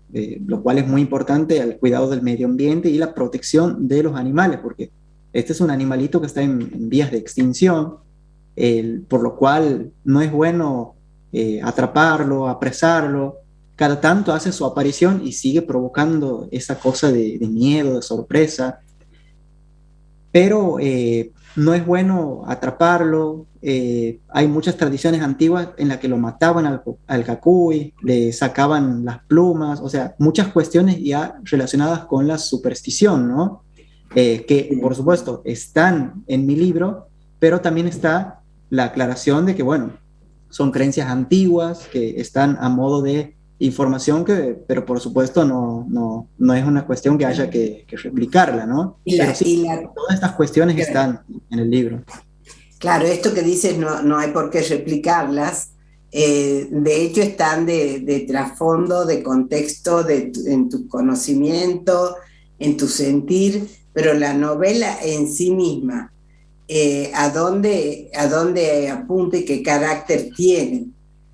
lo cual es muy importante, al cuidado del medio ambiente y la protección de los animales, porque este es un animalito que está en vías de extinción, por lo cual no es bueno atraparlo, apresarlo. Cada tanto hace su aparición y sigue provocando esa cosa de miedo, de sorpresa, pero no es bueno atraparlo. Hay muchas tradiciones antiguas en las que lo mataban al cacuy, le sacaban las plumas, o sea, muchas cuestiones ya relacionadas con la superstición, ¿no? Que por supuesto están en mi libro, pero también está la aclaración de que, bueno, son creencias antiguas que están a modo de información, pero por supuesto no es una cuestión que haya que replicarla, ¿no? Pero sí, todas estas cuestiones están en el libro. Claro, esto que dices no hay por qué replicarlas. De hecho están de trasfondo, de contexto, en tu conocimiento, en tu sentir, pero la novela en sí misma, ¿a dónde apunta y qué carácter tiene?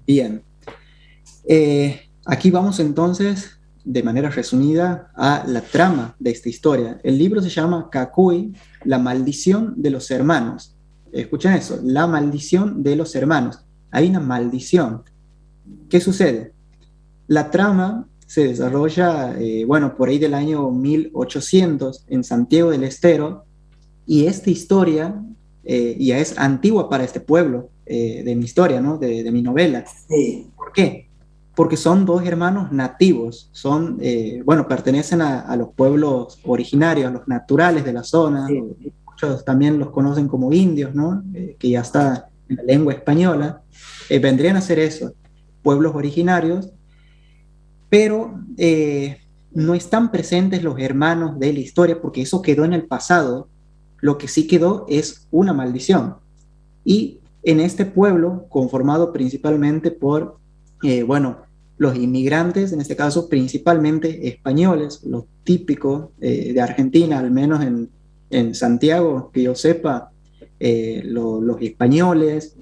Bien. Aquí vamos entonces, de manera resumida, a la trama de esta historia. El libro se llama Cacuy, la maldición de los hermanos. Escuchen eso, la maldición de los hermanos. Hay una maldición. ¿Qué sucede? La trama se desarrolla, bueno, por ahí del año 1800 en Santiago del Estero, y esta historia ya es antigua para este pueblo de mi historia, ¿no? De mi novela. Sí. ¿Por qué? Porque son dos hermanos nativos, bueno, pertenecen a los pueblos originarios, los naturales de la zona. Sí. Muchos también los conocen como indios, ¿no? Que ya está en la lengua española. Vendrían a ser eso, pueblos originarios, pero no están presentes los hermanos de la historia porque eso quedó en el pasado. Lo que sí quedó es una maldición. Y en este pueblo, conformado principalmente por, bueno, los inmigrantes, en este caso principalmente españoles, los típicos de Argentina, al menos en Santiago, que yo sepa, los españoles.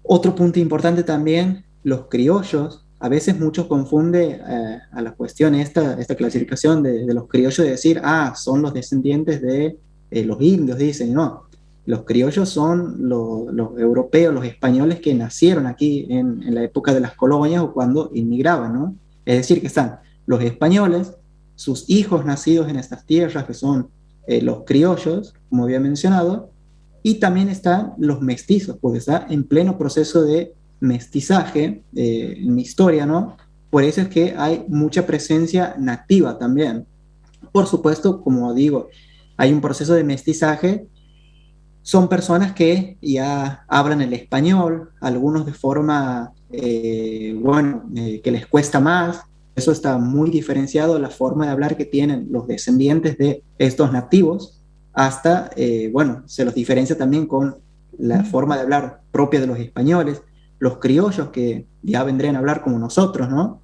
Otro punto importante también, los criollos. A veces muchos confunden a la cuestión esta clasificación de los criollos, de decir, son los descendientes de los indios, dicen. No, los criollos son los europeos, los españoles que nacieron aquí en la época de las colonias o cuando inmigraban, ¿no? Es decir, que están los españoles, sus hijos nacidos en estas tierras, que son los criollos, como había mencionado, y también están los mestizos, porque está en pleno proceso de mestizaje en mi historia, ¿no? Por eso es que hay mucha presencia nativa también. Por supuesto, como digo, hay un proceso de mestizaje. Son personas que ya hablan el español, algunos de forma, que les cuesta más. Eso está muy diferenciado, la forma de hablar que tienen los descendientes de estos nativos, hasta, se los diferencia también con la forma de hablar propia de los españoles, los criollos que ya vendrían a hablar como nosotros, ¿no?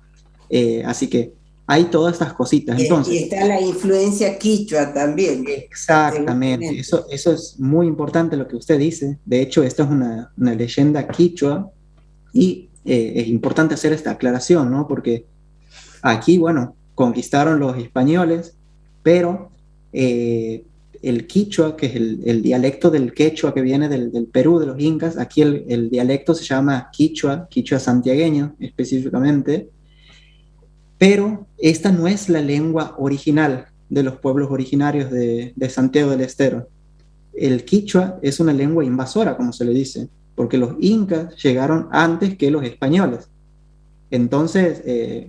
Así que hay todas estas cositas. Entonces, y está la influencia quichua también. Exactamente, eso es muy importante lo que usted dice. De hecho, esto es una leyenda quichua y es importante hacer esta aclaración, ¿no? Porque aquí, bueno, conquistaron los españoles, pero el quichua, que es el dialecto del quechua que viene del Perú, de los incas, aquí el dialecto se llama quichua santiagueño específicamente, pero esta no es la lengua original de los pueblos originarios de Santiago del Estero. El quichua es una lengua invasora, como se le dice, porque los incas llegaron antes que los españoles. Entonces,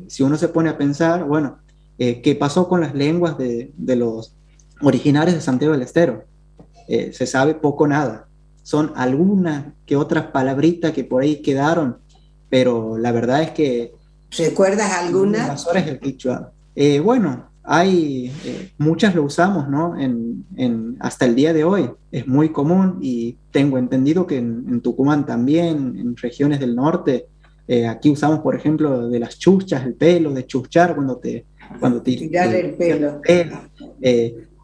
si uno se pone a pensar, bueno, ¿qué pasó con las lenguas de los originarios de Santiago del Estero? Se sabe poco o nada. Son algunas que otras palabritas que por ahí quedaron, pero la verdad es que... ¿Recuerdas alguna? Invasores del quichua. Bueno, hay muchas lo usamos, ¿no? Hasta el día de hoy es muy común y tengo entendido que en Tucumán también, en regiones del norte, Aquí usamos, por ejemplo, de las chuchas, el pelo, de chuchar cuando te Tirar el pelo.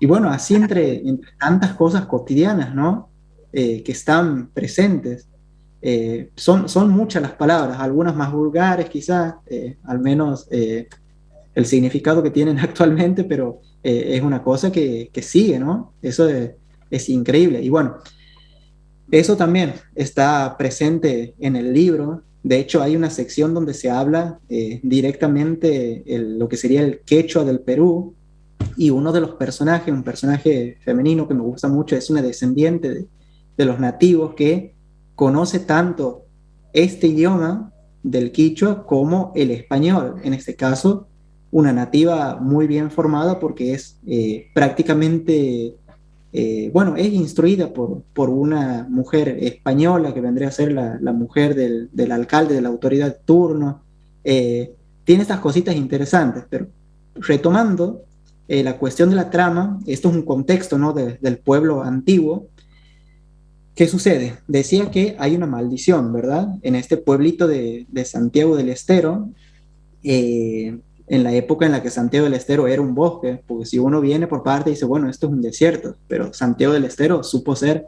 y bueno, así entre tantas cosas cotidianas, ¿no? Que están presentes. Son muchas las palabras, algunas más vulgares quizás, al menos el significado que tienen actualmente, pero es una cosa que sigue, ¿no? Eso es increíble. Y bueno, eso también está presente en el libro. De hecho, hay una sección donde se habla directamente lo que sería el quechua del Perú, y uno de los personajes, un personaje femenino que me gusta mucho, es una descendiente de los nativos que conoce tanto este idioma del quichua como el español. En este caso, una nativa muy bien formada porque es prácticamente, bueno, es instruida por una mujer española que vendría a ser la mujer del alcalde, de la autoridad de turno. Tiene estas cositas interesantes, pero retomando la cuestión de la trama, esto es un contexto, ¿no? Del pueblo antiguo. ¿Qué sucede? Decía que hay una maldición, ¿verdad? En este pueblito de Santiago del Estero, en la época en la que Santiago del Estero era un bosque, porque si uno viene por parte y dice, bueno, esto es un desierto, pero Santiago del Estero supo ser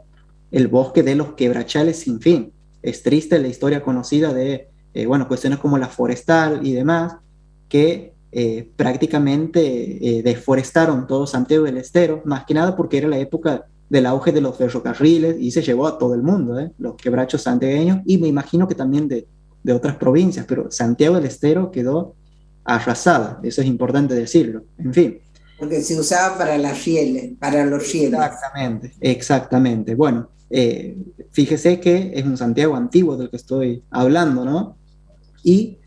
el bosque de los quebrachales sin fin. Es triste la historia conocida de, bueno, cuestiones como la forestal y demás, que prácticamente deforestaron todo Santiago del Estero, más que nada porque era la época del auge de los ferrocarriles y se llevó a todo el mundo, los quebrachos santiagueños, y me imagino que también de otras provincias, pero Santiago del Estero quedó arrasada, eso es importante decirlo. En fin. Porque se usaba para las rieles, para los rieles. Exactamente, exactamente. Bueno, fíjese que es un Santiago antiguo del que estoy hablando, ¿no? Y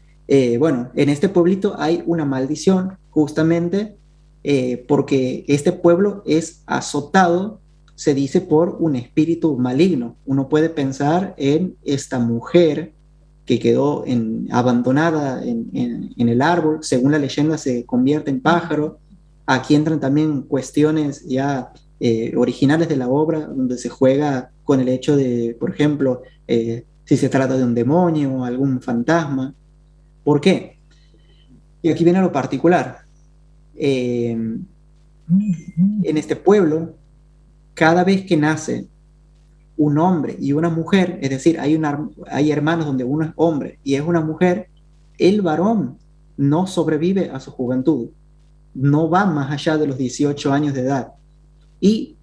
bueno, en este pueblito hay una maldición justamente porque este pueblo es azotado, se dice, por un espíritu maligno. Uno puede pensar en esta mujer que quedó abandonada en el árbol, según la leyenda se convierte en pájaro. Aquí entran también cuestiones ya originales de la obra, donde se juega con el hecho de, por ejemplo, si se trata de un demonio o algún fantasma. ¿Por qué? Y aquí viene lo particular. En este pueblo, cada vez que nace un hombre y una mujer, es decir, hay hermanos donde uno es hombre y es una mujer, el varón no sobrevive a su juventud, no va más allá de los 18 años de edad. Y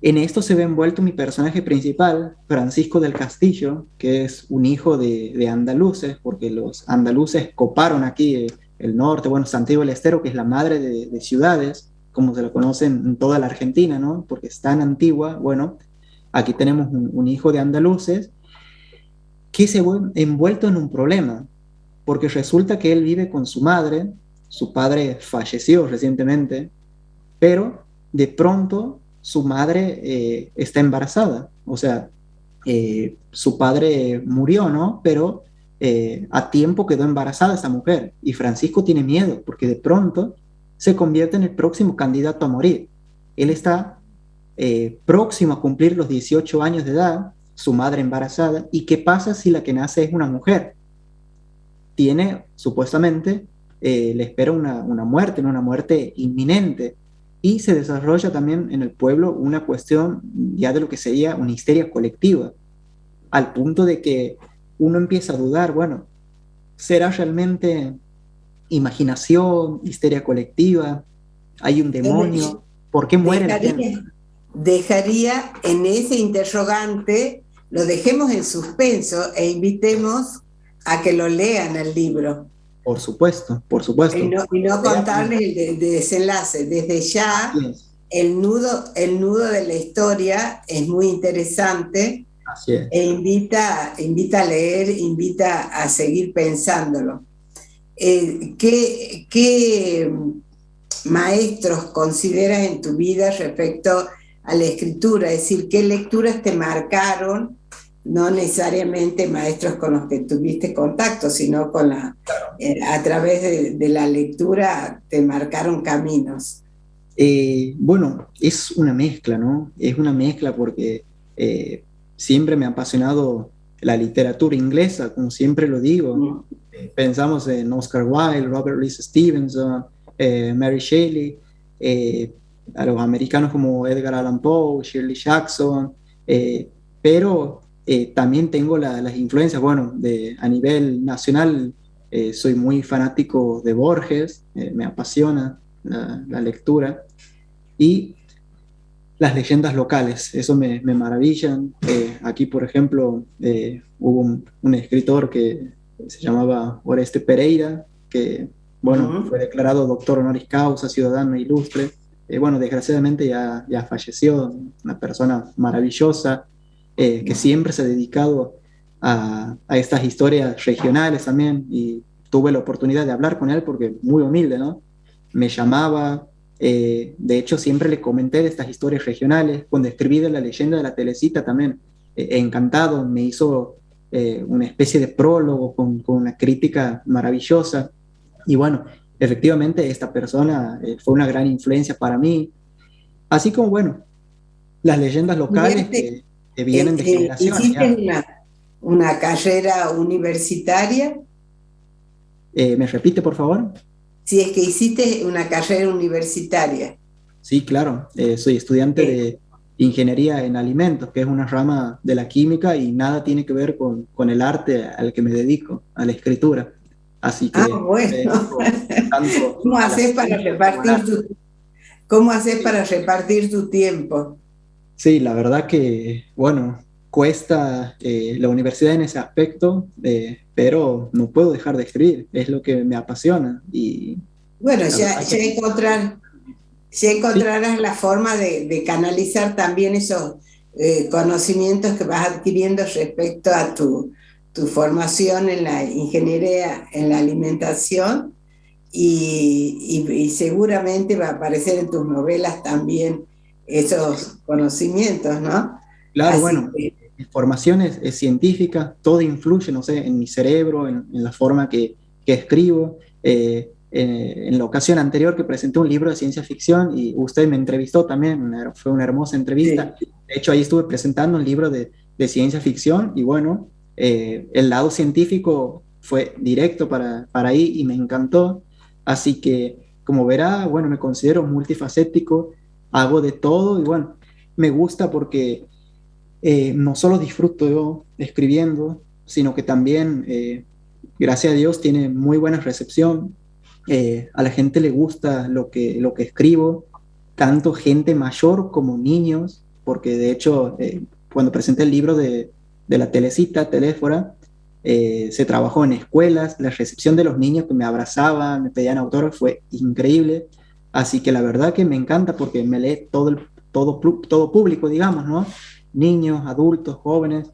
en esto se ve envuelto mi personaje principal, Francisco del Castillo, que es un hijo de andaluces, porque los andaluces coparon aquí el norte, bueno, Santiago del Estero, que es la madre de ciudades, como se lo conocen en toda la Argentina, ¿no? Porque es tan antigua. Bueno, aquí tenemos un hijo de andaluces que se ve envuelto en un problema, porque resulta que él vive con su madre, su padre falleció recientemente, pero de pronto su madre está embarazada, o sea, su padre murió, ¿no? Pero a tiempo quedó embarazada esa mujer, y Francisco tiene miedo, porque de pronto se convierte en el próximo candidato a morir. Él está próximo a cumplir los 18 años de edad, su madre embarazada, ¿y qué pasa si la que nace es una mujer? Tiene, supuestamente, le espera una muerte inminente, y se desarrolla también en el pueblo una cuestión ya de lo que sería una histeria colectiva, al punto de que uno empieza a dudar, bueno, ¿será realmente imaginación, histeria colectiva? ¿Hay un demonio? ¿Por qué muere la gente? Dejaría en ese interrogante, lo dejemos en suspenso e invitemos a que lo lean el libro. Por supuesto, por supuesto. Y no contarles el desenlace. Desde ya, el nudo de la historia es muy interesante. Así es. E invita a leer, invita a seguir pensándolo. ¿Qué maestros consideras en tu vida respecto a la escritura? Es decir, ¿qué lecturas te marcaron? No necesariamente maestros con los que tuviste contacto, sino con a través de la lectura te marcaron caminos. Bueno, es una mezcla, ¿no? Es una mezcla porque siempre me ha apasionado la literatura inglesa, como siempre lo digo. Pensamos en Oscar Wilde, Robert Louis Stevenson, Mary Shelley, a los americanos como Edgar Allan Poe, Shirley Jackson, pero también tengo las influencias, bueno, a nivel nacional. Soy muy fanático de Borges, me apasiona la lectura, y las leyendas locales, eso me maravillan. Aquí, por ejemplo, hubo un escritor que se llamaba Oreste Pereira, que, bueno, fue declarado doctor honoris causa, ciudadano ilustre. Bueno, desgraciadamente ya falleció, una persona maravillosa, que siempre se ha dedicado a estas historias regionales también, y tuve la oportunidad de hablar con él porque muy humilde, ¿no? Me llamaba, de hecho siempre le comenté de estas historias regionales, cuando escribí de la leyenda de la Telecita también, encantado, me hizo una especie de prólogo con una crítica maravillosa, y bueno, efectivamente esta persona fue una gran influencia para mí, así como, bueno, las leyendas locales que vienen de generaciones. ¿Hiciste una carrera universitaria? ¿Me repite, por favor? Si es que hiciste una carrera universitaria. Sí, claro. Soy estudiante de ingeniería en alimentos, que es una rama de la química y nada tiene que ver con el arte al que me dedico, a la escritura. Así que bueno. ¿Cómo haces para repartir tu tiempo? Sí, la verdad que, bueno, cuesta la universidad en ese aspecto, pero no puedo dejar de escribir, es lo que me apasiona. Y bueno, ya encontrarás la forma de canalizar también esos conocimientos que vas adquiriendo respecto a tu formación en la ingeniería en la alimentación, y seguramente va a aparecer en tus novelas también esos conocimientos, ¿no? Claro, Así bueno, mi formación es científica, todo influye, no sé, en mi cerebro, en la forma que escribo. En la ocasión anterior que presenté un libro de ciencia ficción y usted me entrevistó también, fue una hermosa entrevista. Sí. De hecho, ahí estuve presentando un libro de ciencia ficción y bueno, el lado científico fue directo para ahí y me encantó. Así que, como verá, bueno, me considero multifacético, hago de todo y bueno, me gusta porque no solo disfruto yo escribiendo, sino que también, gracias a Dios, tiene muy buena recepción. A la gente le gusta lo que escribo, tanto gente mayor como niños, porque de hecho, cuando presenté el libro de la Telecita, Teléfora, se trabajó en escuelas, la recepción de los niños que me abrazaban, me pedían autógrafos, fue increíble. Así que la verdad que me encanta porque me lee todo público, digamos, ¿no? Niños, adultos, jóvenes.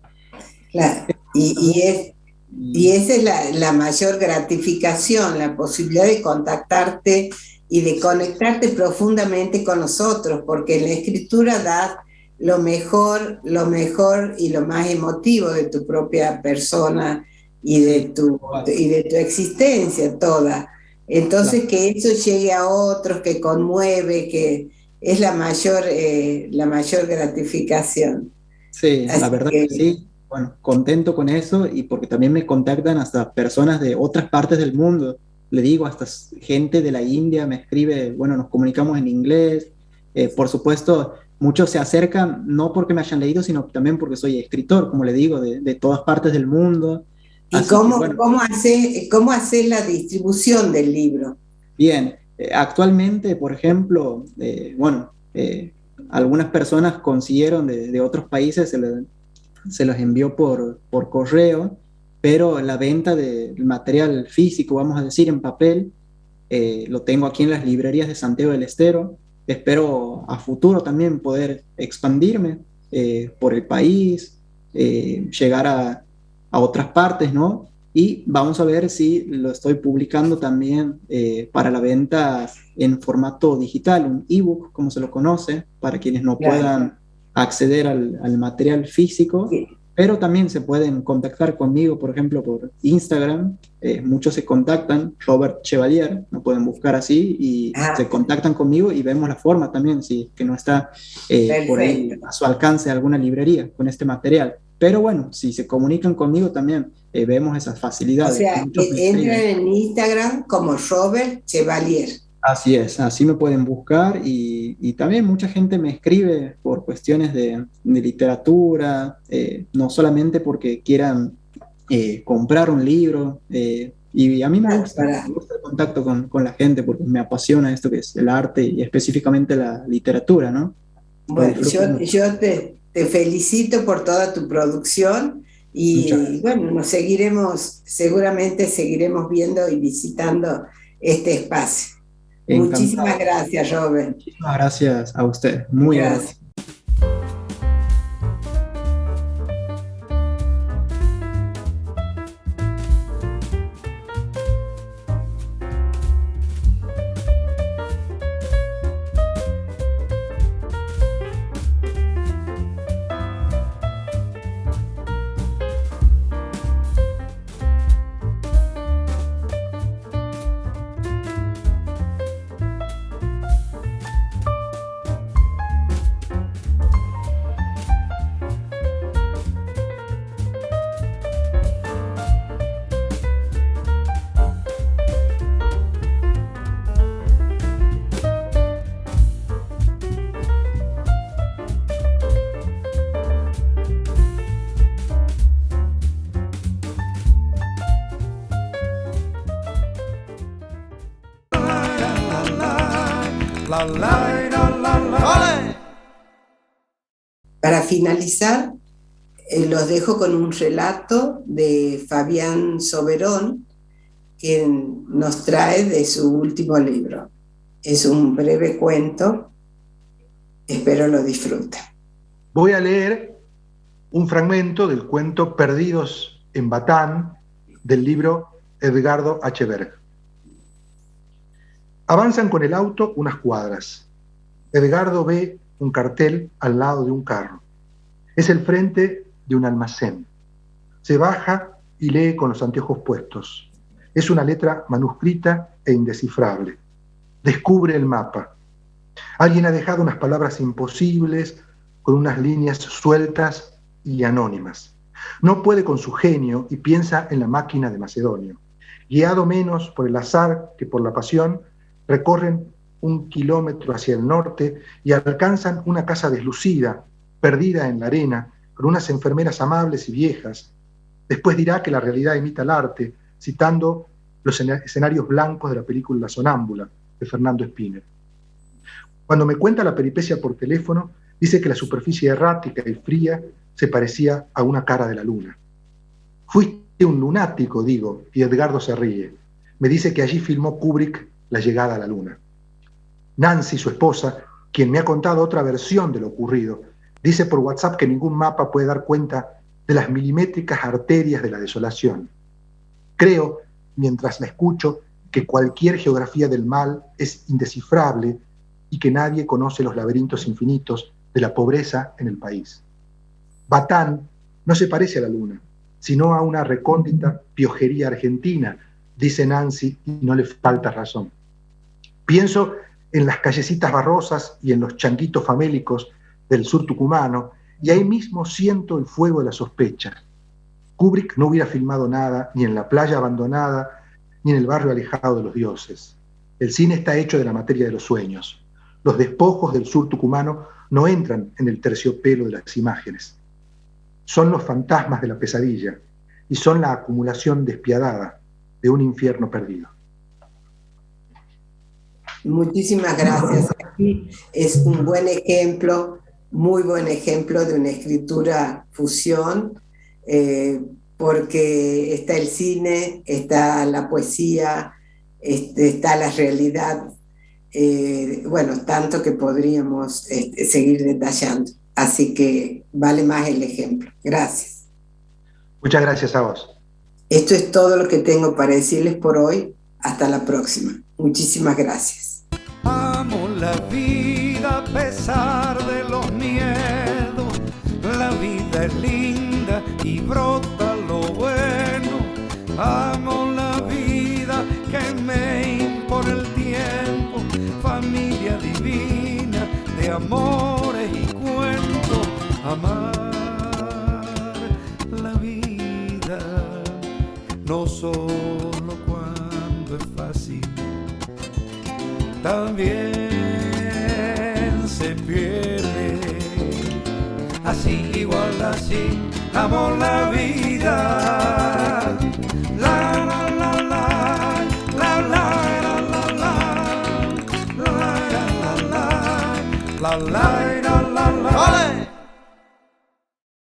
Claro, y esa es la mayor gratificación, la posibilidad de contactarte y de conectarte profundamente con nosotros, porque en la escritura das lo mejor y lo más emotivo de tu propia persona y de tu existencia toda. Entonces, claro, que eso llegue a otros, que conmueve, que es la mayor gratificación. Sí, así la verdad que sí. Bueno, contento con eso y porque también me contactan hasta personas de otras partes del mundo. Le digo, hasta gente de la India me escribe, bueno, nos comunicamos en inglés. Por supuesto, muchos se acercan no porque me hayan leído, sino también porque soy escritor, como le digo, de todas partes del mundo. ¿Y cómo haces la distribución del libro? Bien, actualmente, por ejemplo, algunas personas consiguieron de otros países, se los envió por correo, pero la venta del material físico, vamos a decir, en papel, lo tengo aquí en las librerías de Santiago del Estero. Espero a futuro también poder expandirme por el país, llegar a otras partes, ¿no? Y vamos a ver si lo estoy publicando también para la venta en formato digital, un ebook, como se lo conoce, para quienes no puedan acceder al material físico, sí, pero también se pueden contactar conmigo, por ejemplo, por Instagram. Muchos se contactan, Robert Chevalier, lo pueden buscar así, y se contactan conmigo y vemos la forma también, si que no está por ahí a su alcance alguna librería con este material. pero bueno, si se comunican conmigo también vemos esas O facilidades. sea, Muchos me entran escriben. en Instagram como Robert Chevalier. Así es, así me pueden buscar y también mucha gente me escribe por cuestiones de literatura, no solamente porque quieran comprar un libro, y a mí Claro, me gusta el contacto con la gente porque me apasiona esto que es el arte y específicamente la literatura, ¿no? Lo Bueno, disfruto mucho. yo te felicito por toda tu producción Muchas y gracias. bueno, seguramente seguiremos viendo y visitando este espacio. Muchísimas Encantado. gracias, Robert. Muchísimas gracias a usted, muy Gracias. agradecido. La, la, la, la, la. Para finalizar, los dejo con un relato de Fabián Soberón, quien nos trae de su último libro. Es un breve cuento, espero lo disfruten. Voy a leer un fragmento del cuento Perdidos en Batán, del libro Edgardo H. Berg. Avanzan con el auto unas cuadras. Edgardo ve un cartel al lado de un carro. Es el frente de un almacén. Se baja y lee con los anteojos puestos. Es una letra manuscrita e indescifrable. Descubre el mapa. Alguien ha dejado unas palabras imposibles con unas líneas sueltas y anónimas. No puede con su genio y piensa en la máquina de Macedonio. Guiado menos por el azar que por la pasión, recorren 1 kilómetro hacia el norte y alcanzan una casa deslucida, perdida en la arena, con unas enfermeras amables y viejas. Después dirá que la realidad imita el arte, citando los escenarios blancos de la película La Sonámbula, de Fernando Spinner. Cuando me cuenta la peripecia por teléfono, dice que la superficie errática y fría se parecía a una cara de la luna. Fuiste un lunático, digo, y Edgardo se ríe. Me dice que allí filmó Kubrick La llegada a la luna. Nancy, su esposa, quien me ha contado otra versión de lo ocurrido, dice por WhatsApp que ningún mapa puede dar cuenta de las milimétricas arterias de la desolación. Creo, mientras la escucho, que cualquier geografía del mal es indescifrable y que nadie conoce los laberintos infinitos de la pobreza en el país. Batán no se parece a la luna, sino a una recóndita piojería argentina, dice Nancy, y no le falta razón. Pienso en las callecitas barrosas y en los changuitos famélicos del sur tucumano, y ahí mismo siento el fuego de la sospecha. Kubrick no hubiera filmado nada, ni en la playa abandonada, ni en el barrio alejado de los dioses. El cine está hecho de la materia de los sueños. Los despojos del sur tucumano no entran en el terciopelo de las imágenes. Son los fantasmas de la pesadilla, y son la acumulación despiadada de un infierno perdido. Muchísimas gracias. Aquí es un buen ejemplo, muy buen ejemplo de una escritura fusión, porque está el cine, está la poesía, está la realidad, bueno, tanto que podríamos seguir detallando. Así que vale más el ejemplo. Gracias. Muchas gracias a vos. Esto es todo lo que tengo para decirles por hoy. Hasta la próxima. Muchísimas gracias. Amo la vida a pesar de los miedos. La vida es linda y brota lo bueno. Amo la vida que me impone el tiempo. Familia divina de amores y cuentos. Amar no solo cuando es fácil, también se pierde. Así, igual así, amo la vida. La la la la, la la la la la, la la la la, la la la la la.